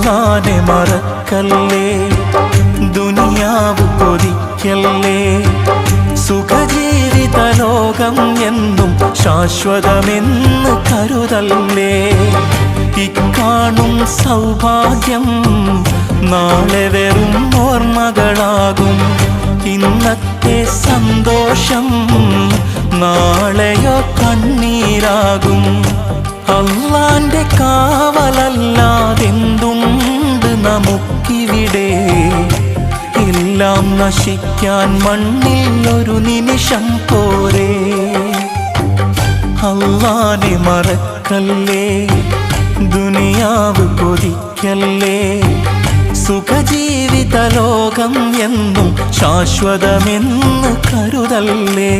അല്ലാനെ മറക്കല്ലേ, ദുനിയാവ് കൊതിക്കല്ലേ. സുഖജീവിത ലോകം എന്നും ശാശ്വതമെന്ന് കരുതല്ലേ. ഇക്കാണും സൗഭാഗ്യം നാളെ വെറും ഓർമ്മകളാകും. ഇന്നത്തെ സന്തോഷം നാളെയോ കണ്ണീരാകും. അല്ലാന്റെ കാവലല്ലാതെന്തുണ്ട് നമുക്കിവിടെ? എല്ലാം നശിക്കാൻ മണ്ണിൽ ഒരു നിമിഷം പോരെ. അല്ലാനെ മറക്കല്ലേ, ദുനിയാവ് കൊതിക്കല്ലേ. സുഖജീവിത ലോകം എന്നും ശാശ്വതമെന്ന് കരുതല്ലേ.